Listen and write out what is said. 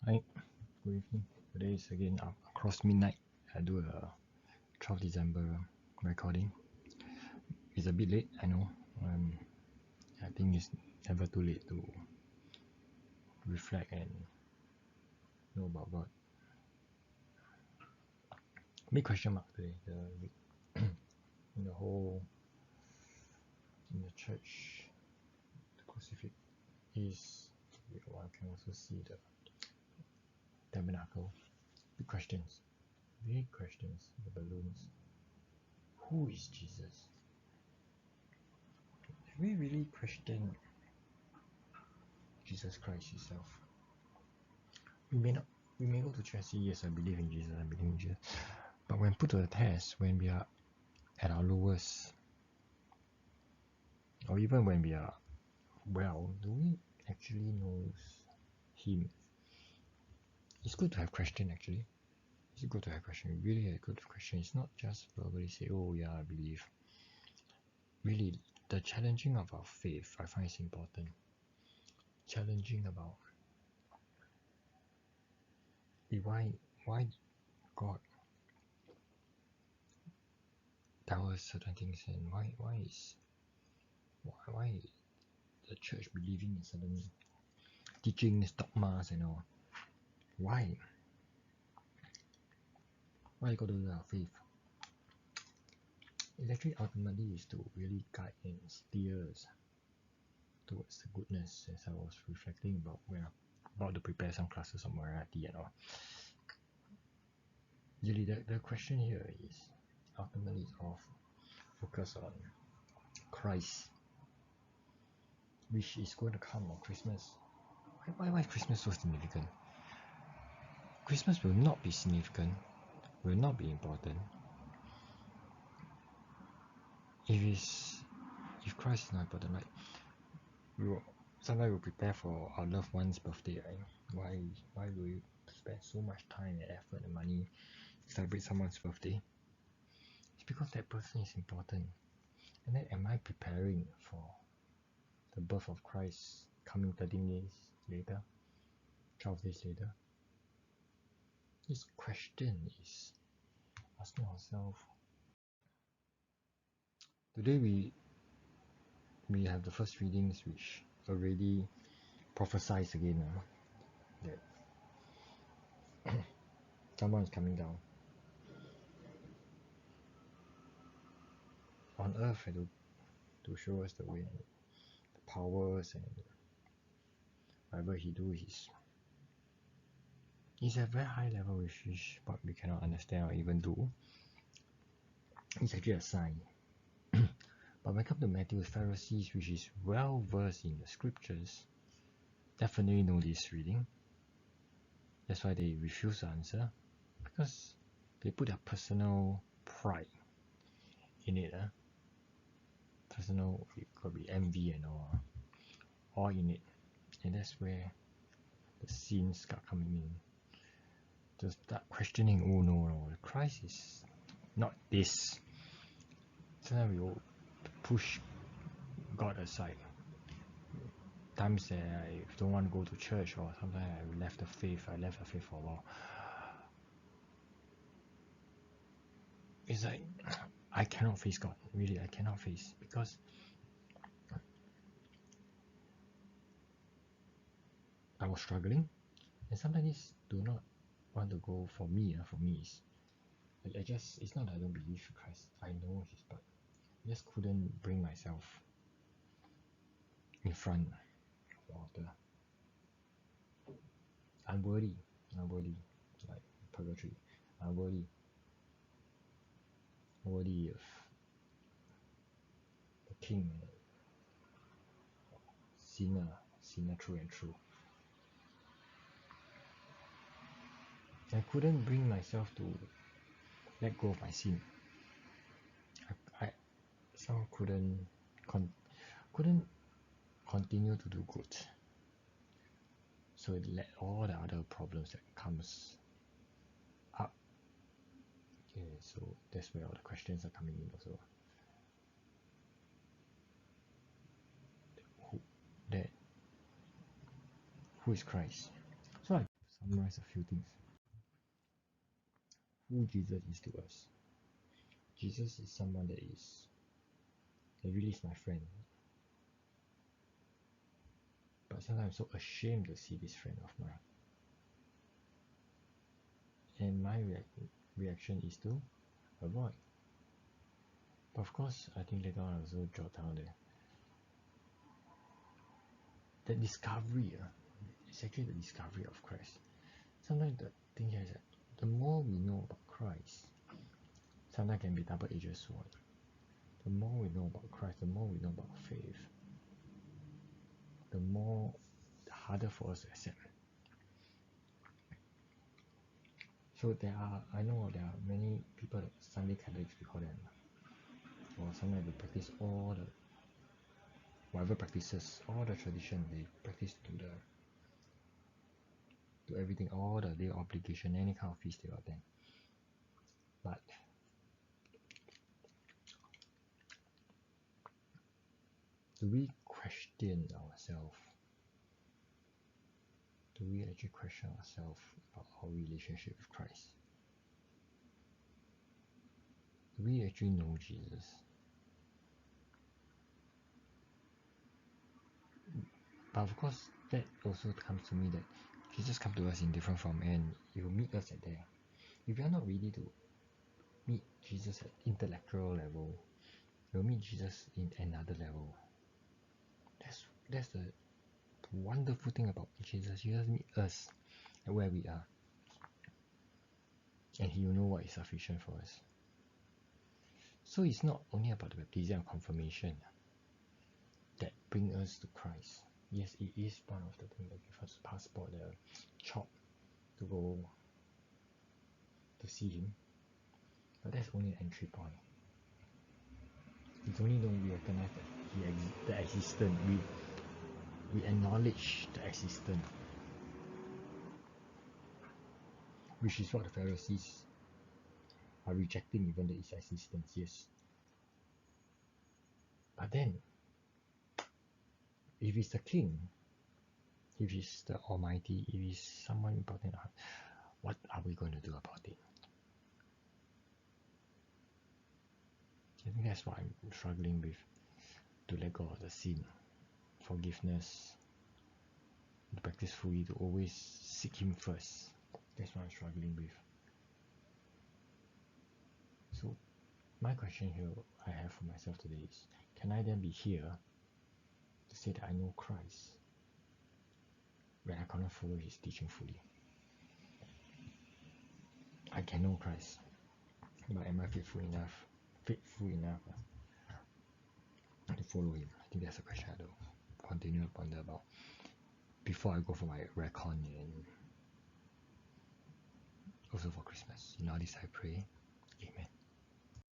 Hi, good evening. Today is again across midnight. I do a 12 December recording. It's a bit late, I know. I think it's never too late to reflect and know about God. Big question mark today. In the whole in the church, the crucifix is. One can also see the tabernacle. Big questions. Big questions. The balloons. Who is Jesus? Have we really questioned Jesus Christ himself? We may go to church, say yes, I believe in Jesus, but when put to the test, when we are at our lowest, or even when we are well, do we actually know him? It's good to have question actually. It's good to have question. Really a good question. It's not just verbally say, oh yeah, I believe. Really, the challenging of our faith, I find is important. Challenging about why God tell us certain things, and why the church believing in certain teachings, dogmas and all. Why you got to do our faith? It actually ultimately is to really guide and steer us towards the goodness, as I was reflecting about about to prepare some classes on morality and all. Really, the question here is ultimately all focus on Christ, which is going to come on Christmas. Why is Christmas so significant? Christmas will not be significant, will not be important if Christ is not important. Like sometimes we prepare for our loved one's birthday, right? Why do we spend so much time and effort and money to celebrate someone's birthday? It's because that person is important. And then am I preparing for the birth of Christ coming 13 days later, 12 days later? This question is asking ourselves. Today we have the first readings which already prophesies again that someone is coming down on earth to show us the way, the powers, and whatever he do is at very high level, which is what we cannot understand or even do. It's actually a sign. But when it comes to Matthew's Pharisees, which is well versed in the scriptures, definitely know this reading. That's why they refuse to answer, because they put their personal pride in it. Personal, it could be envy and all in it, and that's where the sins start coming in. To start questioning, oh no, Christ is not this. Sometimes we will push God aside. Times that I don't want to go to church, or sometimes I left the faith for a while. It's like I cannot face God. Really, I cannot face, because I was struggling, and sometimes do not want to go for me. For me, it's not that I don't believe in Christ. I know His, but I just couldn't bring myself in front of the altar. Unworthy, like purgatory, unworthy of the King, sinner through and through. I couldn't bring myself to let go of my sin. I somehow couldn't continue to do good. So it let all the other problems that comes up. Okay, so that's where all the questions are coming in also. Who is Christ? So I summarize a few things. Who Jesus is to us. Jesus is someone that really is my friend. But sometimes I'm so ashamed to see this friend of mine. And my reaction is to avoid. But of course, I think later on I also jot down that discovery is actually the discovery of Christ. Sometimes the thing here is that the more we know about Christ, sometimes can be double-edged sword. The more we know about Christ, the more we know about faith, the harder for us to accept. So I know there are many people, Sunday Catholics we call them, or sometimes they practice all the whatever practices, all the tradition they practice to everything, all the day obligation, any kind of feast they attend. But do we question ourselves? Do we actually question ourselves about our relationship with Christ? Do we actually know Jesus? But of course, that also comes to me that Jesus comes to us in different form and He will meet us at there. If we are not ready to meet Jesus at intellectual level, we'll meet Jesus in another level. That's the wonderful thing about Jesus. Jesus meet us at where we are, and He will know what is sufficient for us. So it's not only about the baptism and confirmation that bring us to Christ. Yes, it is one of the things that give us passport, the chop to go to see Him. But that's only an entry point. It's only when we recognize that the existence, we acknowledge the existence, which is what the Pharisees are rejecting, even its existence. Yes. But then, if it's the King, if it's the Almighty, if it's someone important, what are we going to do about it? I think that's what I'm struggling with, to let go of the sin, forgiveness, to practice fully, to always seek Him first. That's what I'm struggling with. So my question here I have for myself today is, can I then be here to say that I know Christ when I cannot follow His teaching fully? I can know Christ, but am I faithful enough to follow Him? I think that's a question I will continue to ponder about before I go for my recon and also for Christmas. In all this I pray. Amen.